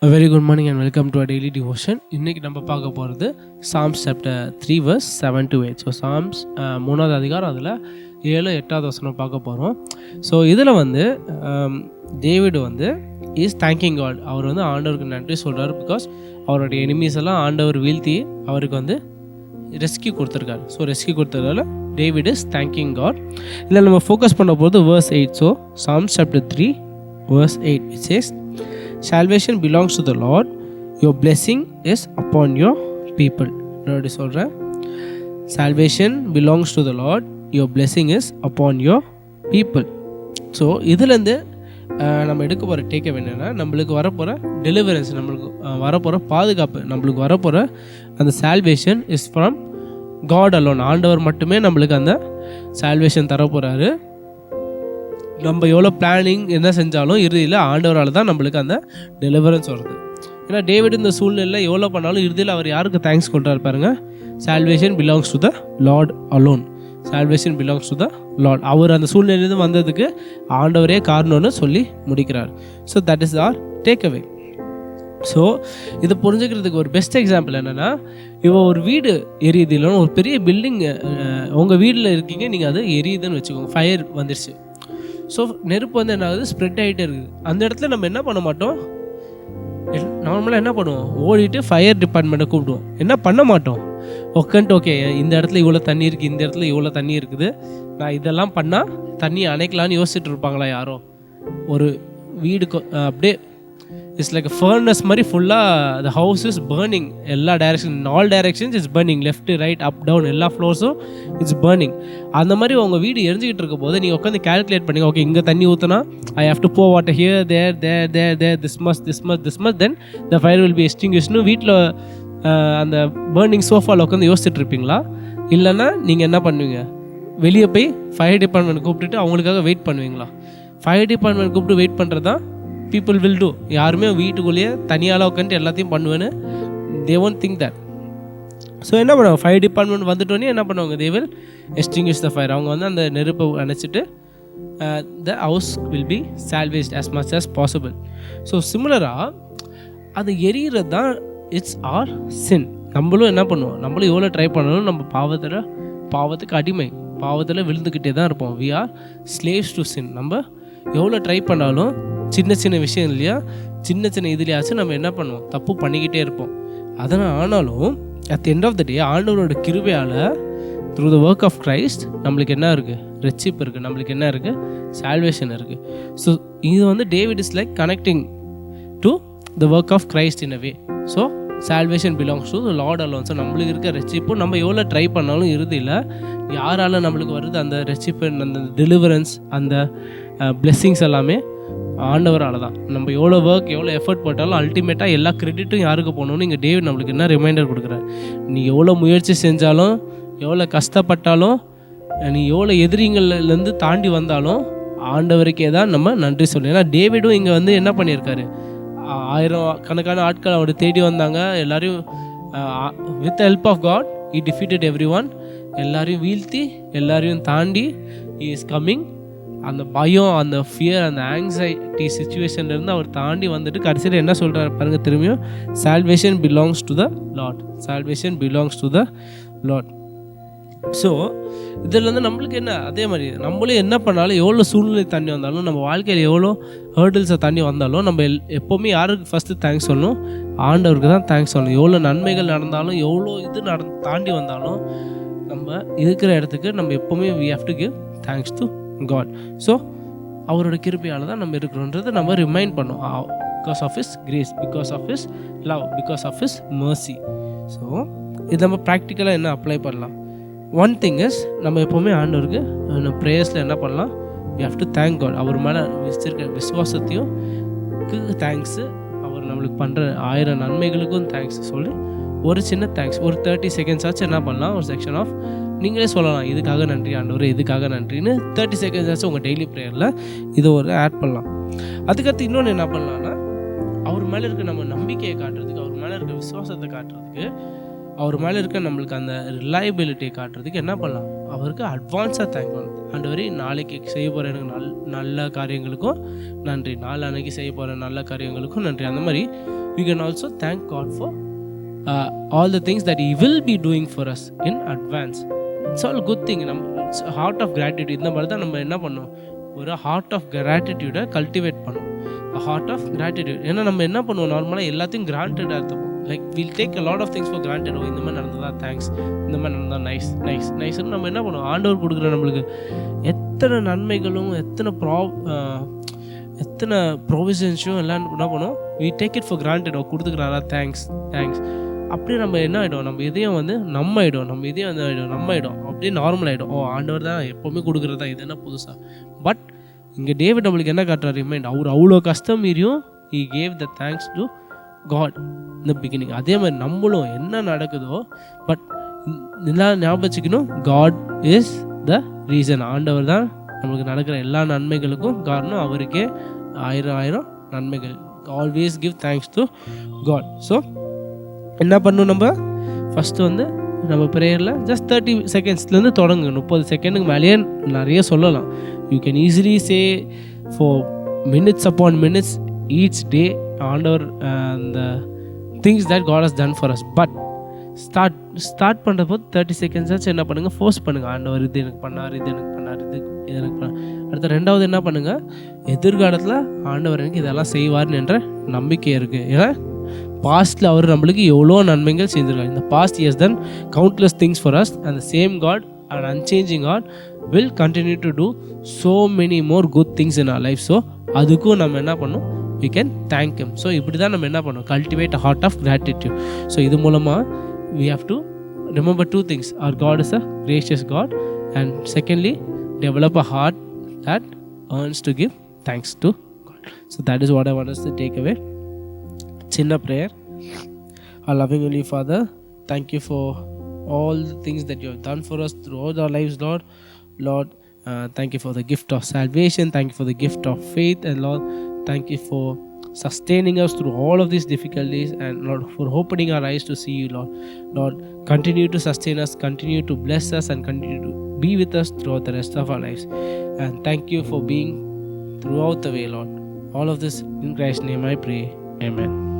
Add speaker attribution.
Speaker 1: A very good morning and welcome to our daily devotion. இன்னைக்கு நம்ம பார்க்க போகிறது Psalms chapter 3 verse 7 to 8. So Psalms 3வது அதிகாரம் அதில் 7-8வது வசனம் பார்க்க போகிறோம். ஸோ இதில் டேவிட் இஸ் தேங்கிங் காட். அவர் ஆண்டவருக்கு நன்றி சொல்கிறார். பிகாஸ் அவருடைய எனிமீஸ் எல்லாம் ஆண்டவர் வீழ்த்தி அவருக்கு ரெஸ்கியூ கொடுத்துருக்காரு. ஸோ ரெஸ்கியூ கொடுத்ததால டேவிட் இஸ் தேங்கிங் காட். இதில் நம்ம ஃபோக்கஸ் பண்ண போகிறது verse 8. So Psalms chapter 3 verse 8 it says, Salvation belongs to the Lord, your blessing is upon your people. நான் சொல்கிறேன், salvation belongs to the Lord, your blessing is upon your people. So இதுலேருந்து நம்ம எடுக்க போகிற take up என்னென்னா, நம்மளுக்கு வரப்போகிற deliverance, நம்மளுக்கு வரப்போகிற பாதுகாப்பு, நம்மளுக்கு வரப்போகிற அந்த salvation is from God alone. ஆண்டவர் மட்டுமே நம்மளுக்கு அந்த சால்வேஷன் தரப்போகிறாரு. நம்ம எவ்வளோ பிளானிங் என்ன செஞ்சாலும் இறுதியில் ஆண்டவரால் தான் நம்மளுக்கு அந்த டெலிவரன்ஸ் வருது. ஏன்னா டேவிட் இந்த சூழ்நிலையில் எவ்வளோ பண்ணாலும் இறுதியில் அவர் யாருக்கு தேங்க்ஸ் கொண்டாரு பாருங்க, salvation belongs to the Lord alone. Salvation belongs to the Lord. அவர் அந்த சூழ்நிலையிலிருந்து வந்ததுக்கு ஆண்டவரே காரணம்னு சொல்லி முடிக்கிறார். So that is our take away. So இதை புரிஞ்சுக்கிறதுக்கு ஒரு பெஸ்ட் எக்ஸாம்பிள் என்னென்னா, ஒரு வீடு எரியுது, இல்லைன்னா ஒரு பெரிய பில்டிங் உங்கள் வீட்டில் இருக்கீங்க, நீங்கள் அது எரியுதுன்னு வச்சுக்கோங்க, ஃபயர் வந்துடுச்சு. ஸோ நெருப்பு என்ன ஆகுது, ஸ்ப்ரெட் ஆகிட்டே இருக்குது. அந்த இடத்துல நம்ம என்ன பண்ண மாட்டோம், நார்மலாக என்ன பண்ணுவோம், ஓடிட்டு ஃபயர் டிபார்ட்மெண்ட்டை கூப்பிடுவோம். என்ன பண்ண மாட்டோம், உட்காந்துட்டு ஓகே இந்த இடத்துல இவ்வளோ தண்ணி இருக்குது, இந்த இடத்துல இவ்வளோ தண்ணி இருக்குது, நான் இதெல்லாம் பண்ணால் தண்ணி அணைக்கலான்னு யோசிச்சுட்டு இருப்பாங்களா யாரோ? ஒரு வீடு அப்படியே இட்ஸ் லைக் ஃபர்னஸ் மாதிரி ஃபுல்லாக த ஹவுஸ் இஸ் பர்னிங். எல்லா direction, all directions it's burning, left right up down எல்லா ஃப்ளோர்ஸும் இட்ஸ் பர்னிங். அந்த மாதிரி உங்கள் வீடு எரிஞ்சிக்கிட்டு இருக்க போது நீங்கள் உட்காந்து கேல்குலேட் பண்ணிங்க, ஓகே இங்கே தண்ணி ஊற்றினா I have to pour water here there there there there this much then the fire will be extinguished. வீட்டில் அந்த பர்னிங் சோஃபாவில் உட்காந்து யோசிச்சுட்டு இருப்பீங்களா? இல்லைன்னா நீங்கள் என்ன பண்ணுவீங்க, வெளியே போய் ஃபயர் டிபார்ட்மெண்ட் கூப்பிட்டுட்டு அவங்களுக்காக வெயிட் பண்ணுவீங்களா? ஃபயர் டிபார்ட்மெண்ட் கூப்பிட்டு வெயிட் பண்ணுறது தான் people will do. யாருமே வீட்டுக்குள்ளேயே தனியால் உட்காந்துட்டு எல்லாத்தையும் பண்ணுவேன்னு they won't think that. So என்ன பண்ணுவாங்க, ஃபயர் டிபார்ட்மெண்ட் வந்துட்டோன்னே என்ன பண்ணுவாங்க, they will extinguish the fire. அவங்க அந்த நெருப்பை அணைச்சிட்டு the house will be salvaged as much as possible. So சிமிலராக அது எரியிறது தான் இட்ஸ் ஆர் சின். நம்மளும் என்ன பண்ணுவோம், நம்மளும் எவ்வளோ ட்ரை பண்ணாலும் நம்ம பாவத்துக்கு அடிமை, பாவத்தில் விழுந்துக்கிட்டே தான் இருப்போம். we are slaves to sin. நம்ம எவ்வளோ ட்ரை பண்ணாலும் சின்ன சின்ன விஷயம் இல்லையா, சின்ன சின்ன இதுலையாச்சும் நம்ம என்ன பண்ணுவோம், தப்பு பண்ணிக்கிட்டே இருப்போம். அதனால் ஆனாலும் at end of the day ஆண்டவரோட கிருபையால் through the work of Christ நம்மளுக்கு என்ன இருக்குது, ரட்சிப்பு இருக்குது, நம்மளுக்கு என்ன இருக்குது, சால்வேஷன் இருக்குது. ஸோ இது David is like connecting to the work of Christ in a way. So salvation belongs to the Lord alone. So நம்மளுக்கு இருக்க ரட்சிப்பு நம்ம எவ்வளோ ட்ரை பண்ணாலும் இறுதியில் யாரால் நம்மளுக்கு வருது அந்த ரட்சிப்பு, அந்த டெலிவரன்ஸ், அந்த பிளெஸ்ஸிங்ஸ் எல்லாமே ஆண்டவரால் தான். நம்ம எவ்வளோ ஒர்க் எவ்வளோ எஃபர்ட் போட்டாலும் அல்டிமேட்டாக எல்லா கிரெடிட்டும் யாருக்கு போகணும்னு இங்கே டேவிட் நம்மளுக்கு என்ன ரிமைண்டர் கொடுக்குறாரு, நீ எவ்வளோ முயற்சி செஞ்சாலும், எவ்வளோ கஷ்டப்பட்டாலும், நீ எவ்வளோ எதிரிங்கள்லேருந்து தாண்டி வந்தாலும் ஆண்டவருக்கே தான் நம்ம நன்றி சொல்லணும். ஏன்னா டேவிடும் இங்கே என்ன பண்ணியிருக்காரு, 1000 கணக்கான ஆட்கள் அவர் தேடி வந்தாங்க. எல்லாரையும் with help of God he defeated everyone. எல்லாரையும் வீழ்த்தி எல்லாரையும் தாண்டி he is coming. அந்த பயம், அந்த ஃபியர், அந்த ஆங்ஸைட்டி சுச்சுவேஷன்லேருந்து அவர் தாண்டி வந்துட்டு கடைசியில் என்ன சொல்கிறார் பாருங்க, திரும்பியும் salvation belongs to the Lord, salvation belongs to the Lord. So இதில் நம்மளுக்கு என்ன, அதே மாதிரி நம்மளும் என்ன பண்ணாலும், எவ்வளோ சூழ்நிலை தண்ணி வந்தாலும், நம்ம வாழ்க்கையில் எவ்வளோ ஹேர்டில்ஸை தண்ணி வந்தாலும் நம்ம எப்போவுமே யாருக்கு ஃபஸ்ட்டு தேங்க்ஸ் சொல்லணும், ஆண்டவருக்கு தான் தேங்க்ஸ் சொல்லணும். எவ்வளோ நன்மைகள் நடந்தாலும், எவ்வளோ இது தாண்டி வந்தாலும் நம்ம இருக்கிற இடத்துக்கு நம்ம எப்போவுமே we have to give thanks to God. So அவரோட கிருபையால் தான் நம்ம இருக்கிறோன்றதை நம்ம ரிமைண்ட் பண்ணோம். Because of His grace, because of His love, because of His mercy. So இது நம்ம ப்ராக்டிக்கலாக என்ன அப்ளை பண்ணலாம். ஒன் திங் இஸ், நம்ம எப்போவுமே ஆண்டவருக்கு ப்ரேயர்ஸில் என்ன பண்ணலாம், we have to thank God. அவர் மேலே வச்சிருக்க விசுவாசத்தையும் தேங்க்ஸு, அவர் நம்மளுக்கு பண்ணுற 1000 நன்மைகளுக்கும் தேங்க்ஸ் சொல்லி ஒரு சின்ன தேங்க்ஸ், ஒரு 30 செகண்ட்ஸ் ஆச்சு என்ன பண்ணலாம், ஒரு செக்ஷன் ஆஃப் நீங்களே சொல்லலாம், இதுக்காக நன்றி ஆண்டவர், இதுக்காக நன்றின்னு 30 செகண்ட்ஸ் ஆச்சு உங்கள் டெய்லி ப்ரேயரில் இது ஒரு ஆட் பண்ணலாம். அதுக்கடுத்து இன்னொன்று என்ன பண்ணலான்னா, அவர் மேலே இருக்க நம்ம நம்பிக்கையை காட்டுறதுக்கு, அவர் மேலே இருக்க விசுவாசத்தை காட்டுறதுக்கு, அவர் மேலே இருக்க நம்மளுக்கு அந்த ரிலையபிலிட்டியை காட்டுறதுக்கு என்ன பண்ணலாம், அவருக்கு அட்வான்ஸாக தேங்க் பண்ணலாம். ஆண்டவரே நாளைக்கு செய்ய போகிற எனக்கு நல்ல காரியங்களுக்கும் நன்றி, நாளன்னைக்கு செய்ய போகிற நல்ல காரியங்களுக்கும் நன்றி. அந்த மாதிரி we can also thank God for all the things that He will be doing for us in advance. It's all good thing. It's a heart of gratitude. இந்த மாதிரி தான் நம்ம என்ன பண்ணோம், ஒரு ஹார்ட் ஆஃப் கிராட்டிடியூடை கல்டிவேட் பண்ணோம். Heart of gratitude. ஏன்னா நம்ம என்ன பண்ணுவோம், நார்மலாக எல்லாத்தையும் கிராண்டடாக எடுத்துப்போம். Like will take a lot of things for granted. இந்த மாதிரி நடந்ததா தேங்க்ஸ், இந்த மாதிரி நடந்தா நைஸ் நைஸ் நைஸ்ன்னு நம்ம என்ன பண்ணுவோம், ஆண்டவர் கொடுக்குற நம்மளுக்கு எத்தனை நன்மைகளும் எத்தனை ப்ரொவிஷன்ஸும் எல்லாம் என்ன பண்ணுவோம், we take it for granted. கொடுத்துக்கிறாரா, தேங்க்ஸ் தேங்க்ஸ். அப்படியே நம்ம என்ன ஆகிடும், நம்ம இதயம் வந்து நம்ம ஆகிடும் அப்படியே நார்மல் ஆகிடும். ஆண்டவர் தான் எப்போவுமே கொடுக்குறதா, இது என்ன புதுசாக. பட் இங்கே டேவிட் நம்மளுக்கு என்ன காட்டுறாரு, ரிமைண்ட், அவர் அவ்வளோ கஷ்டம் மீறியும் he gave the thanks to God in the beginning. அதே மாதிரி நம்மளும் என்ன நடக்குதோ, பட் இதெல்லாம் ஞாபகம் வச்சுக்கணும், God is the reason. ஆண்டவர் தான் நம்மளுக்கு நடக்கிற எல்லா நன்மைகளுக்கும் காரணம். அவருக்கே ஆயிரம் நன்மைகள். Always give thanks to God. So என்ன பண்ணணும், நம்ம ஃபஸ்ட்டு வந்து நம்ம ப்ரேயரில் ஜஸ்ட் 30 செகண்ட்ஸ்லேருந்து தொடங்குங்க. 30 செகண்டுக்கு மேலேயே நிறைய சொல்லலாம். You can easily say for minutes upon minutes each day ஆண்டவர் அந்த things that God has done for us. But start பண்ணுறப்போ 30 செகண்ட்ஸாச்சும் என்ன பண்ணுங்கள், ஃபோர்ஸ் பண்ணுங்கள். ஆண்டவர் இது எனக்கு பண்ணார், இது எனக்கு பண்ணார், இது எனக்கு பண்ணார். அடுத்த ரெண்டாவது என்ன பண்ணுங்கள், எதிர்காலத்தில் ஆண்டவர் எனக்கு இதெல்லாம் செய்வார்னு என்ற நம்பிக்கை இருக்குது. ஏன்னா பாஸ்ட்டில் அவர் நம்மளுக்கு எவ்வளோ நன்மைகள் செஞ்சிருக்காரு. இந்த past years done countless things for us. And the same God and unchanging God will continue to do so many more good things in our life. So அதுக்கும் நம்ம என்ன பண்ணணும், we can thank him. So இப்படி தான் நம்ம என்ன பண்ணணும், cultivate a heart of gratitude. So இது மூலமாக we have to remember two things. Our God is a gracious God, and secondly develop a heart that earns to give thanks to God. So that is what I want us to take away. Chinna prayer. Our loving Holy Father, thank you for all the things that you have done for us throughout our lives, Lord. Thank you for the gift of salvation. Thank you for the gift of faith. And Lord, thank you for sustaining us through all of these difficulties. And Lord, for opening our eyes to see you, Lord, continue to sustain us, continue to bless us, and continue to be with us throughout the rest of our lives. And thank you for being throughout the way, Lord. All of this in Christ's name I pray. Amen.